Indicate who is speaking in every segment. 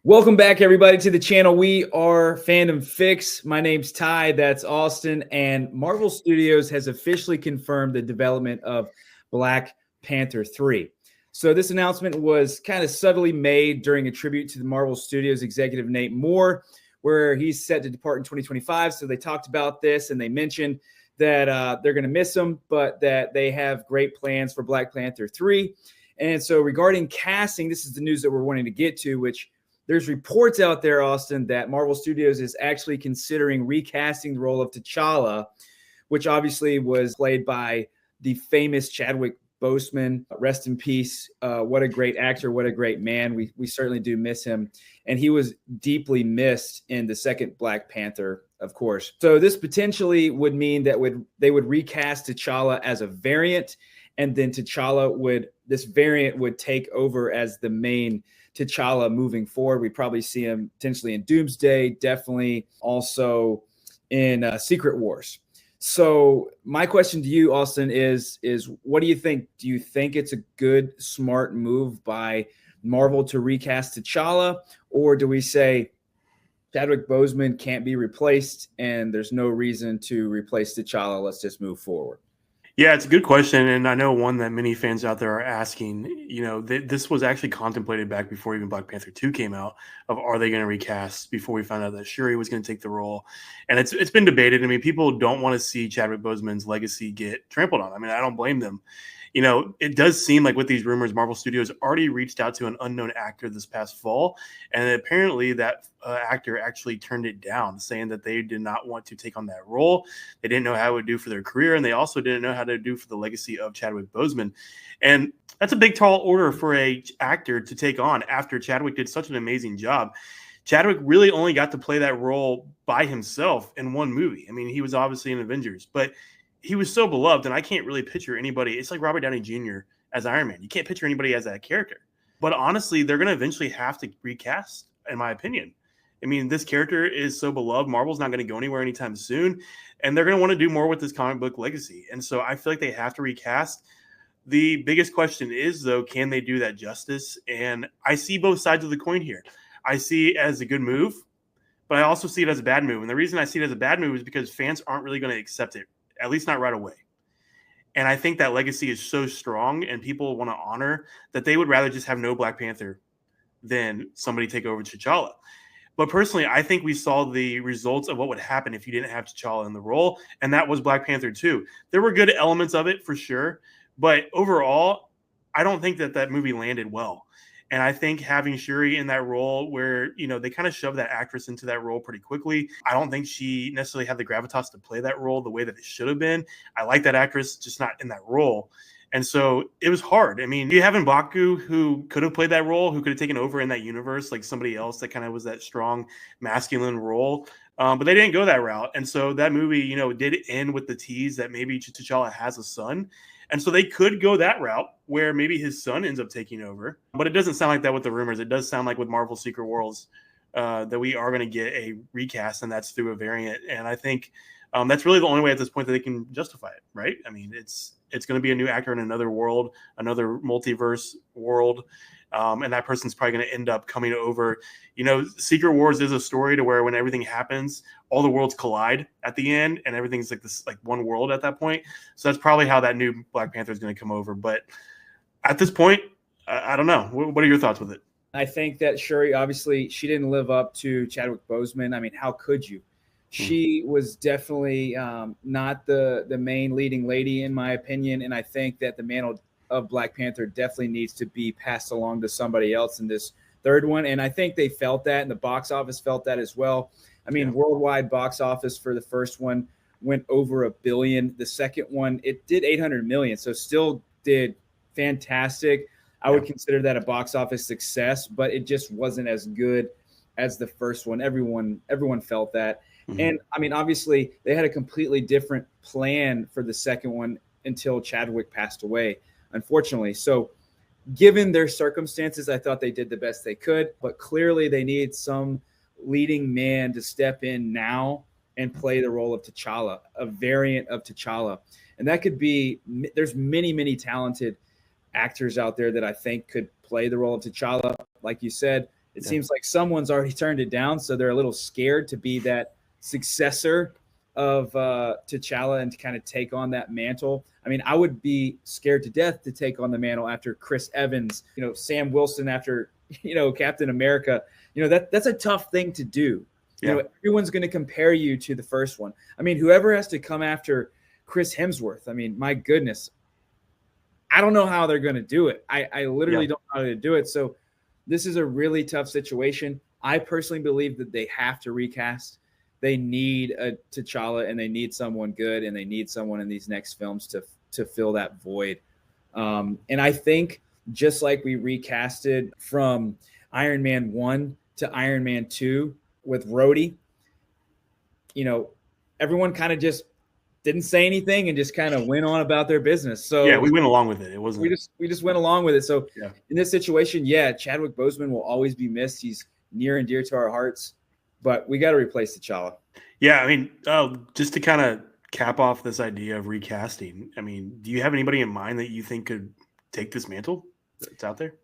Speaker 1: Welcome back, everybody, to the channel. We are Fandom Fix. My name's Ty. That's Austin. And Marvel Studios has officially confirmed the development of Black Panther 3. So this announcement was kind of subtly made during a tribute to the Marvel Studios executive Nate Moore, where he's set to depart in 2025. So they talked about this and they mentioned that they're going to miss him, but that they have great plans for Black Panther 3. And so regarding casting, this is the news that we're wanting to get to, which there's reports out there, Austin, that Marvel Studios is actually considering recasting the role of T'Challa, which obviously was played by the famous Chadwick Boseman. Rest in peace. What a great actor. What a great man. We certainly do miss him. And he was deeply missed in the second Black Panther, of course. So this potentially would mean that they would recast T'Challa as a variant, and then this variant would take over as the main T'Challa moving forward. We probably see him potentially in Doomsday, definitely also in Secret Wars. So my question to you, Austin, is what do you think? Do you think it's a good, smart move by Marvel to recast T'Challa, or do we say Chadwick Boseman can't be replaced and there's no reason to replace T'Challa? Let's just move forward.
Speaker 2: Yeah, it's a good question, and I know one that many fans out there are asking. This was actually contemplated back before even Black Panther 2 came out, of are they going to recast, before we found out that Shuri was going to take the role. And it's been debated. I mean, people don't want to see Chadwick Boseman's legacy get trampled on. I mean, I don't blame them. It does seem like with these rumors, Marvel Studios already reached out to an unknown actor this past fall, and apparently that actor actually turned it down, saying that they did not want to take on that role. They didn't know how it would do for their career, and they also didn't know how to do for the legacy of Chadwick Boseman. And that's a big, tall order for a actor to take on after Chadwick did such an amazing job. Chadwick really only got to play that role by himself in one movie. I mean, he was obviously in Avengers, but he was so beloved, and I can't really picture anybody. It's like Robert Downey Jr. as Iron Man. You can't picture anybody as that character. But honestly, they're going to eventually have to recast, in my opinion. I mean, this character is so beloved. Marvel's not going to go anywhere anytime soon, and they're going to want to do more with this comic book legacy. And so I feel like they have to recast. The biggest question is, though, can they do that justice? And I see both sides of the coin here. I see it as a good move, but I also see it as a bad move. And the reason I see it as a bad move is because fans aren't really going to accept it, at least not right away. And I think that legacy is so strong and people want to honor that they would rather just have no Black Panther than somebody take over T'Challa. But personally, I think we saw the results of what would happen if you didn't have T'Challa in the role, and that was Black Panther 2. There were good elements of it for sure, but overall, I don't think that movie landed well. And I think having Shuri in that role where, they kind of shoved that actress into that role pretty quickly. I don't think she necessarily had the gravitas to play that role the way that it should have been. I like that actress, just not in that role. And so it was hard. I mean, you have M'Baku, who could have played that role, who could have taken over in that universe, like somebody else that kind of was that strong masculine role. But they didn't go that route. And so that movie, did end with the tease that maybe T'Challa has a son. And so they could go that route where maybe his son ends up taking over. But it doesn't sound like that with the rumors. It does sound like with Marvel Secret Worlds that we are going to get a recast, and that's through a variant. And I think that's really the only way at this point that they can justify it, right? I mean, it's going to be a new actor in another world, another multiverse world. And that person's probably going to end up coming over. Secret Wars is a story to where when everything happens, all the worlds collide at the end, and everything's like this, like one world at that point. So that's probably how that new Black Panther is going to come over. But at this point, I don't know. What are your thoughts with it?
Speaker 1: I think that Shuri, obviously, she didn't live up to Chadwick Boseman. I mean, how could you? She was definitely not the main leading lady, in my opinion. And I think that the mantle of Black Panther definitely needs to be passed along to somebody else in this third one. And I think they felt that, and the box office felt that as well. I mean, worldwide box office for the first one went over $1 billion. The second one, it did 800 million. So still did fantastic. I would consider that a box office success, but it just wasn't as good as the first one. Everyone felt that. And I mean, obviously they had a completely different plan for the second one until Chadwick passed away, unfortunately. So given their circumstances, I thought they did the best they could, but clearly they need some leading man to step in now and play the role of T'Challa, a variant of T'Challa. And that could be, there's many, talented actors out there that I think could play the role of T'Challa. Like you said, It seems like someone's already turned it down, so they're a little scared to be that successor of T'Challa and to kind of take on that mantle. I mean, I would be scared to death to take on the mantle after Chris Evans, Sam Wilson after, Captain America. That's a tough thing to do. Everyone's going to compare you to the first one. I mean, whoever has to come after Chris Hemsworth, I mean, my goodness, I don't know how they're going to do it. I literally don't know how to do it. So this is a really tough situation. I personally believe that they have to recast. They need a T'Challa, and they need someone good, and they need someone in these next films to fill that void. And I think just like we recasted from Iron Man 1 to Iron Man 2 with Rhodey, everyone kind of just didn't say anything and just kind of went on about their business. So
Speaker 2: yeah, we went along with it. It wasn't.
Speaker 1: We just went along with it. So in this situation, Chadwick Boseman will always be missed. He's near and dear to our hearts, but we got to replace T'Challa.
Speaker 2: Yeah, I mean, just to kind of cap off this idea of recasting, I mean, do you have anybody in mind that you think could take this mantle that's out there?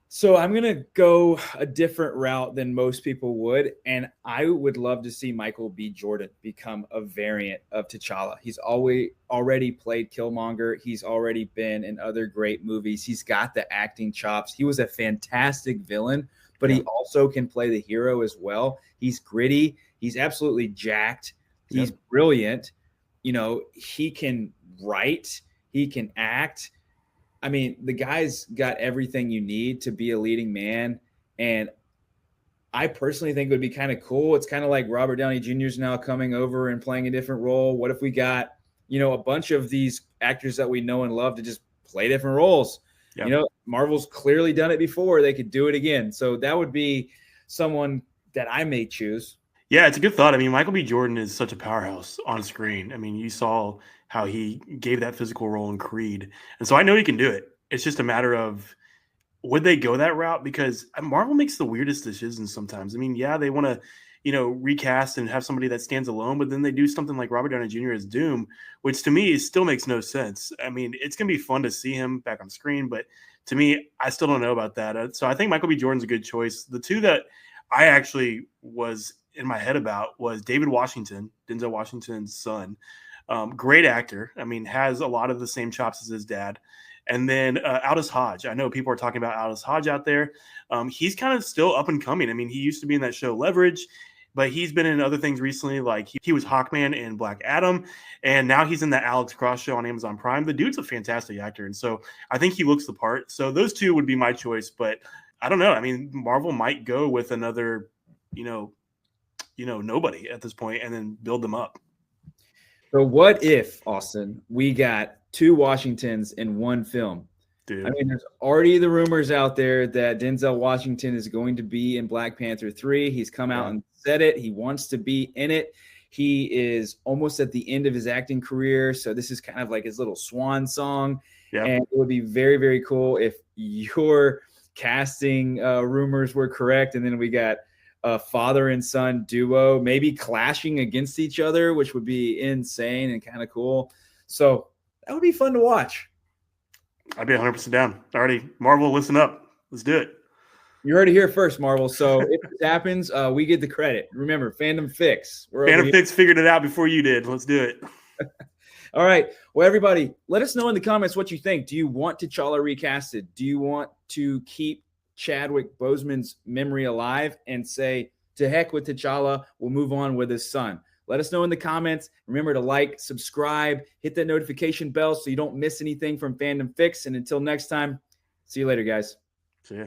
Speaker 1: So I'm going to go a different route than most people would, and I would love to see Michael B. Jordan become a variant of T'Challa. He's already played Killmonger. He's already been in other great movies. He's got the acting chops. He was a fantastic villain, but he also can play the hero as well. He's gritty. He's absolutely jacked. He's brilliant. He can write. He can act. I mean, the guy's got everything you need to be a leading man. And I personally think it would be kind of cool. It's kind of like Robert Downey Jr. is now coming over and playing a different role. What if we got, a bunch of these actors that we know and love to just play different roles? Yep. Marvel's clearly done it before. They could do it again. So that would be someone that I may choose.
Speaker 2: Yeah, it's a good thought. I mean, Michael B. Jordan is such a powerhouse on screen. I mean, you saw how he gave that physical role in Creed. And so I know he can do it. It's just a matter of, would they go that route? Because Marvel makes the weirdest decisions sometimes. I mean, they want to, recast and have somebody that stands alone, but then they do something like Robert Downey Jr. as Doom, which to me still makes no sense. I mean, it's going to be fun to see him back on screen, but to me, I still don't know about that. So I think Michael B. Jordan's a good choice. The two that I actually was in my head about was David Washington, Denzel Washington's son. Great actor. I mean, has a lot of the same chops as his dad. And then Aldous Hodge. I know people are talking about Aldous Hodge out there. He's kind of still up and coming. I mean, he used to be in that show Leverage, but he's been in other things recently. Like he was Hawkman in Black Adam, and now he's in that Alex Cross show on Amazon Prime. The dude's a fantastic actor, and so I think he looks the part. So those two would be my choice, but I don't know. I mean, Marvel might go with another, nobody at this point and then build them up.
Speaker 1: So what if, Austin, we got two Washingtons in one film? Dude. I mean, there's already the rumors out there that Denzel Washington is going to be in Black Panther 3. He's come out and said it. He wants to be in it. He is almost at the end of his acting career, so this is kind of like his little swan song. Yeah. And it would be very, very cool if your casting rumors were correct, and then we got a father and son duo, maybe clashing against each other, which would be insane and kind of cool. So that would be fun to watch.
Speaker 2: I'd be 100% down. Already, Marvel, listen up. Let's do it.
Speaker 1: You heard it here first, Marvel. So if this happens, we get the credit. Remember, Fandom Fix.
Speaker 2: Fandom Fix figured it out before you did. Let's do it.
Speaker 1: All right. Well, everybody, let us know in the comments what you think. Do you want T'Challa recasted? Do you want to keep Chadwick Boseman's memory alive and say, to heck with T'Challa, we'll move on with his son? Let us know in the comments. Remember to like, subscribe, hit that notification bell so you don't miss anything from Fandom Fix. And until next time, see you later, guys.
Speaker 2: See ya.